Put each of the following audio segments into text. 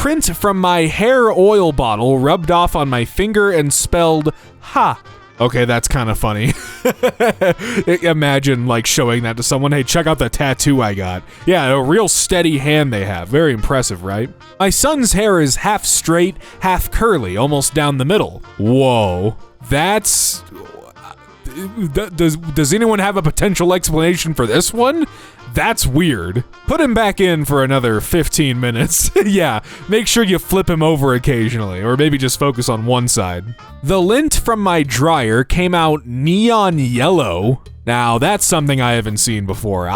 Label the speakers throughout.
Speaker 1: print from my hair oil bottle rubbed off on my finger and spelled ha. Okay, that's kind of funny. Imagine like showing that to someone. Hey, check out the tattoo I got. Yeah, a real steady hand they have. Very impressive, right? My son's hair is half straight, half curly, almost down the middle. Whoa. That's... Does anyone have a potential explanation for this one? That's weird. Put him back in for another 15 minutes. Yeah, make sure you flip him over occasionally, or maybe just focus on one side. The lint from my dryer came out neon yellow. Now, that's something I haven't seen before.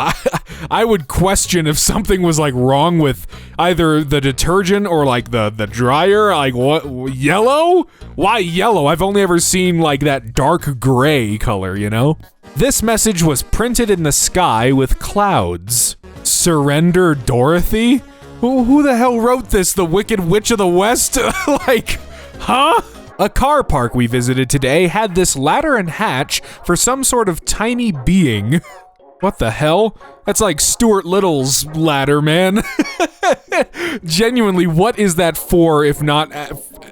Speaker 1: I would question if something was like wrong with either the detergent or like the dryer. Like, what? Yellow? Why yellow? I've only ever seen like that dark gray color, you know? This message was printed in the sky with clouds. Surrender Dorothy? Who the hell wrote this? The Wicked Witch of the West? Like, huh? A car park we visited today had this ladder and hatch for some sort of tiny being. What the hell? That's like Stuart Little's ladder, man. Genuinely, what is that for if not...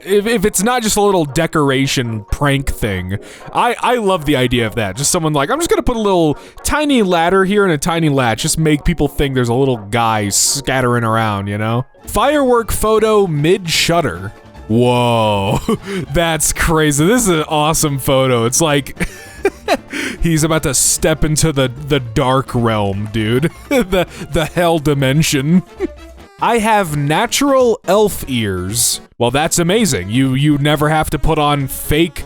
Speaker 1: If it's not just a little decoration prank thing. I love the idea of that. Just someone like, I'm just gonna put a little tiny ladder here and a tiny latch. Just make people think there's a little guy scattering around, you know? Firework photo mid-shutter. Whoa, that's crazy. This is an awesome photo. It's like he's about to step into the dark realm, dude. the hell dimension. I have natural elf ears. Well, that's amazing. You never have to put on fake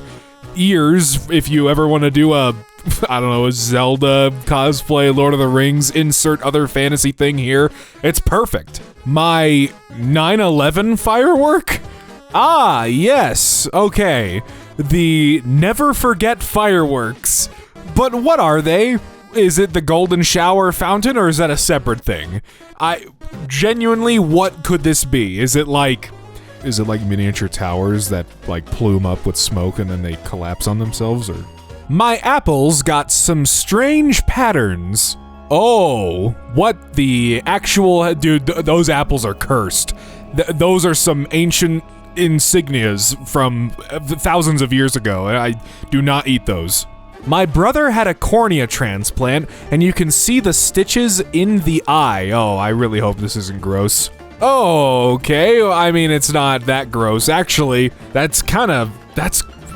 Speaker 1: ears if you ever want to do a, I don't know, a Zelda cosplay, Lord of the Rings, insert other fantasy thing here. It's perfect. My 9/11 firework? Ah, yes. Okay. The never forget fireworks. But what are they? Is it the golden shower fountain or is that a separate thing? Genuinely, what could this be? Is it like miniature towers that like plume up with smoke and then they collapse on themselves, or? My apples got some strange patterns. Oh, what the actual, dude, those apples are cursed. Those are some ancient insignias from thousands of years ago. I do not eat those. My brother had a cornea transplant, and you can see the stitches in the eye. Oh, I really hope this isn't gross. Oh, okay. I mean, it's not that gross. Actually,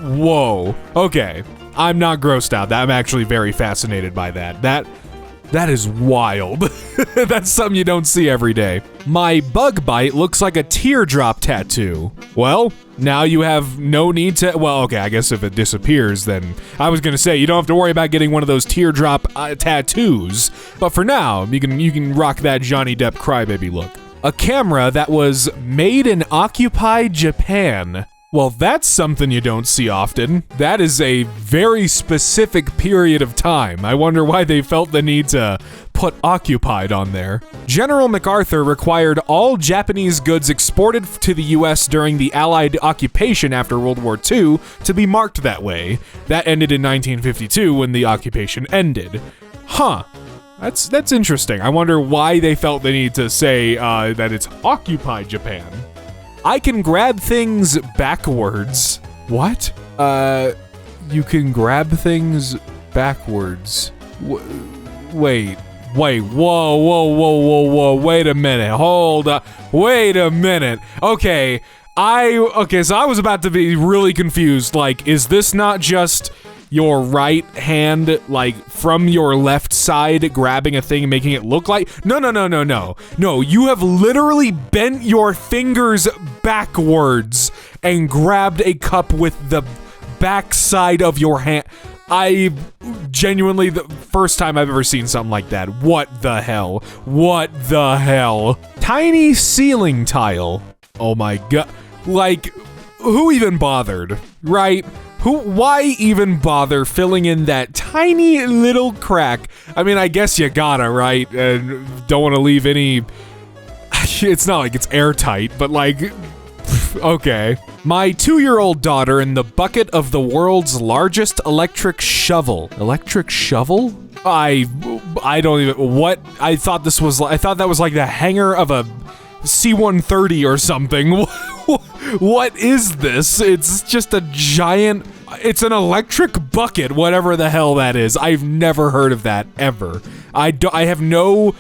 Speaker 1: whoa. Okay. I'm not grossed out. I'm actually very fascinated by that. That is wild. That's something you don't see every day. My bug bite looks like a teardrop tattoo. Well, now you have no need to, well, okay, I guess if it disappears, then I was gonna say you don't have to worry about getting one of those teardrop tattoos. But for now, you can rock that Johnny Depp crybaby look. A camera that was made in occupied Japan. Well, that's something you don't see often. That is a very specific period of time. I wonder why they felt the need to put occupied on there. General MacArthur required all Japanese goods exported to the US during the Allied occupation after World War II to be marked that way. That ended in 1952 when the occupation ended. Huh. That's interesting. I wonder why they felt the need to say that it's occupied Japan. I can grab things backwards. What? You can grab things backwards. Wait, whoa, wait a minute, hold up, wait a minute. Okay, so I was about to be really confused, like, is this not just your right hand, like, from your left side, grabbing a thing and making it look like... No, you have literally bent your fingers backwards and grabbed a cup with the backside of your hand. I genuinely, the first time I've ever seen something like that. What the hell? Tiny ceiling tile. Oh my god. Like, who even bothered, right? Why even bother filling in that tiny little crack? I mean, I guess you gotta, right? Don't want to leave any... It's not like it's airtight, but like... Okay. My 2-year-old daughter in the bucket of the world's largest electric shovel. Electric shovel? I don't even... What? I thought that was like the hanger of a C-130 or something. What is this? It's just a giant... It's an electric bucket, whatever the hell that is. I've never heard of that, ever. I have no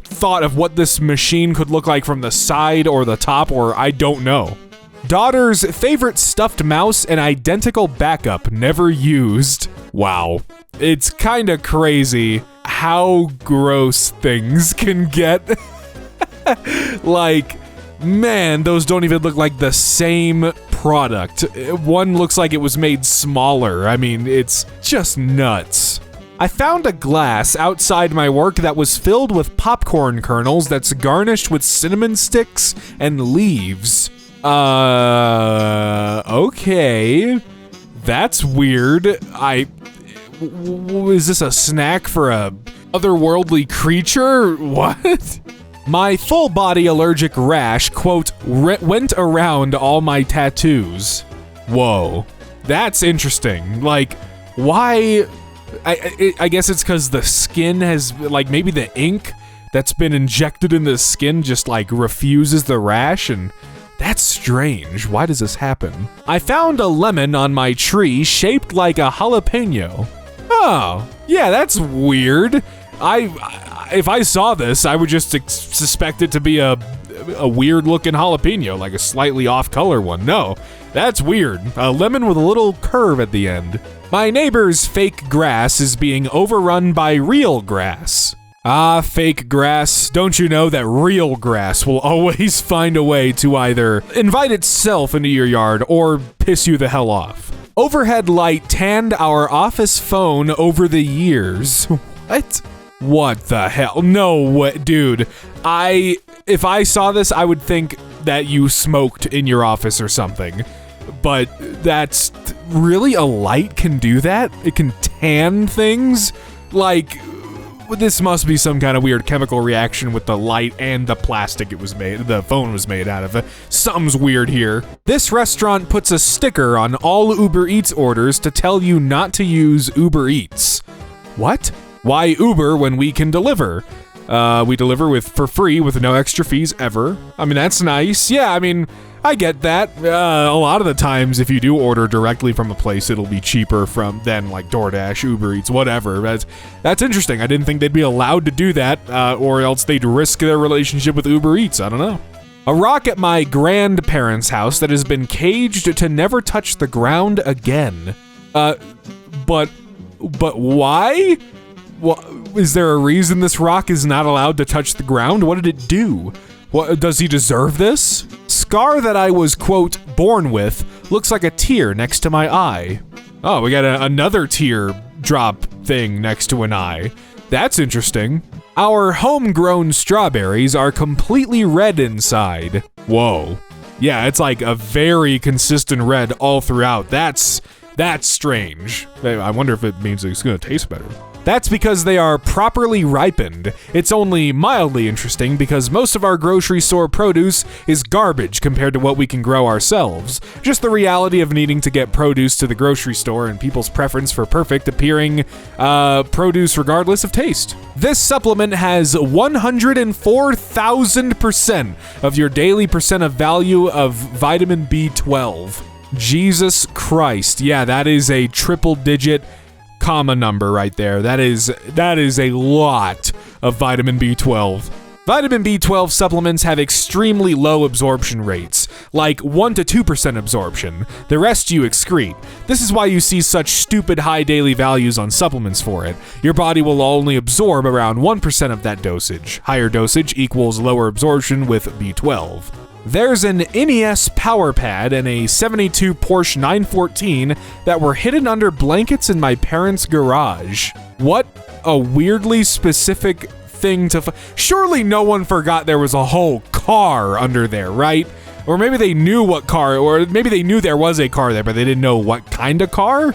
Speaker 1: thought of what this machine could look like from the side or the top, or I don't know. Daughter's favorite stuffed mouse and identical backup, never used. Wow. It's kinda crazy how gross things can get. Like, man, those don't even look like the same product. One looks like it was made smaller. I mean, it's just nuts. I found a glass outside my work that was filled with popcorn kernels that's garnished with cinnamon sticks and leaves. Okay. That's weird. Is this a snack for a otherworldly creature? What? My full body allergic rash, quote, went around all my tattoos. Whoa. That's interesting. Like, why? I guess it's because the skin has, like, maybe the ink that's been injected in the skin just, like, refuses the rash, and that's strange. Why does this happen? I found a lemon on my tree shaped like a jalapeno. Oh, yeah, that's weird. If I saw this, I would just suspect it to be a weird-looking jalapeno, like a slightly off-color one. No, that's weird. A lemon with a little curve at the end. My neighbor's fake grass is being overrun by real grass. Ah, fake grass. Don't you know that real grass will always find a way to either invite itself into your yard or piss you the hell off? Overhead light tanned our office phone over the years. What? What the hell? No way, dude. If I saw this, I would think that you smoked in your office or something. But that's really, a light can do that? It can tan things? Like, this must be some kind of weird chemical reaction with the light and the plastic the phone was made out of. Something's weird here. This restaurant puts a sticker on all Uber Eats orders to tell you not to use Uber Eats. What? Why Uber when we can deliver? We deliver for free with no extra fees ever. I mean, that's nice. Yeah, I mean, I get that. A lot of the times, if you do order directly from a place, it'll be cheaper than like DoorDash, Uber Eats, whatever. That's interesting. I didn't think they'd be allowed to do that, or else they'd risk their relationship with Uber Eats. I don't know. A rock at my grandparents' house that has been caged to never touch the ground again. But why? Well, is there a reason this rock is not allowed to touch the ground? What did it do? What, does he deserve this? Scar that I was, quote, born with looks like a tear next to my eye. Oh, we got another tear drop thing next to an eye. That's interesting. Our homegrown strawberries are completely red inside. Whoa. Yeah, it's like a very consistent red all throughout. That's strange. I wonder if it means it's gonna taste better. That's because they are properly ripened. It's only mildly interesting because most of our grocery store produce is garbage compared to what we can grow ourselves. Just the reality of needing to get produce to the grocery store and people's preference for perfect appearing produce regardless of taste. This supplement has 104,000% of your daily percent of value of vitamin B12. Jesus Christ. Yeah, that is a triple-digit comma number right there. That is a lot of vitamin B12. Vitamin B12 supplements have extremely low absorption rates, like 1 to 2% absorption. The rest you excrete. This is why you see such stupid high daily values on supplements for it. Your body will only absorb around 1% of that dosage. Higher dosage equals lower absorption with B12. There's an NES power pad and a 72 Porsche 914 that were hidden under blankets in my parents' garage. What a weirdly specific thing to surely no one forgot there was a whole car under there, right? Or maybe they knew what car, or maybe they knew there was a car there, but they didn't know what kind of car?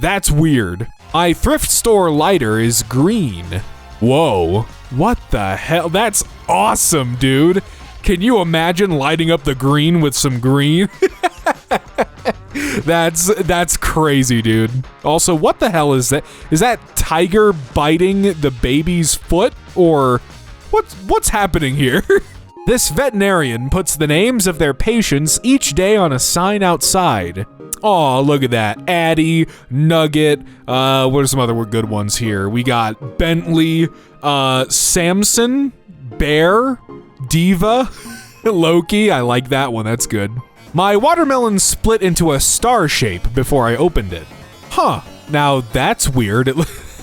Speaker 1: That's weird. My thrift store lighter is green. Whoa. What the hell? That's awesome, dude. Can you imagine lighting up the green with some green? That's crazy, dude. Also, what the hell is that? Is that tiger biting the baby's foot? Or What's happening here? This veterinarian puts the names of their patients each day on a sign outside. Oh, look at that. Addie, Nugget, what are some other good ones here? We got Bentley, Samson, Bear, Diva, Loki. I like that one, that's good. My watermelon split into a star shape before I opened it. Huh, now that's weird. It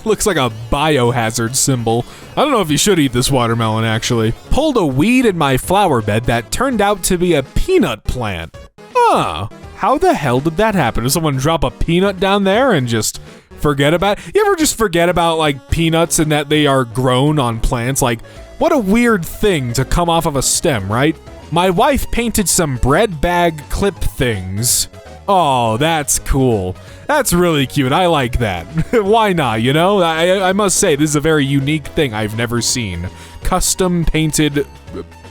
Speaker 1: looks like a biohazard symbol. I don't know if you should eat this watermelon, actually. Pulled a weed in my flower bed that turned out to be a peanut plant. Huh, how the hell did that happen? Did someone drop a peanut down there and just forget about it? You ever just forget about, like, peanuts and that they are grown on plants? Like, what a weird thing to come off of a stem, right? My wife painted some bread bag clip things. Oh, that's cool. That's really cute. I like that. Why not, you know? I must say, this is a very unique thing I've never seen. Custom painted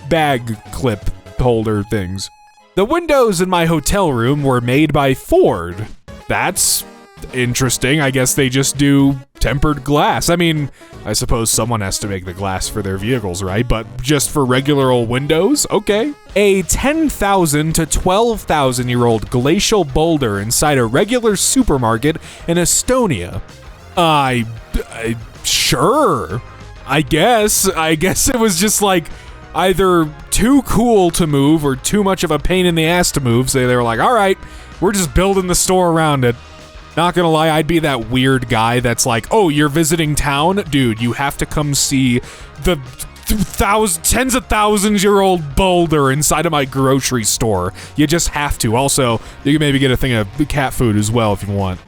Speaker 1: bag clip holder things. The windows in my hotel room were made by Ford. That's interesting. I guess they just do tempered glass. I mean, I suppose someone has to make the glass for their vehicles, right? But just for regular old windows? Okay. A 10,000 to 12,000 year old glacial boulder inside a regular supermarket in Estonia. Sure. I guess it was just like either too cool to move or too much of a pain in the ass to move. So they were like, all right, we're just building the store around it. Not gonna lie, I'd be that weird guy that's like, oh, you're visiting town? Dude, you have to come see the tens of thousands year old boulder inside of my grocery store. You just have to. Also, you can maybe get a thing of cat food as well if you want.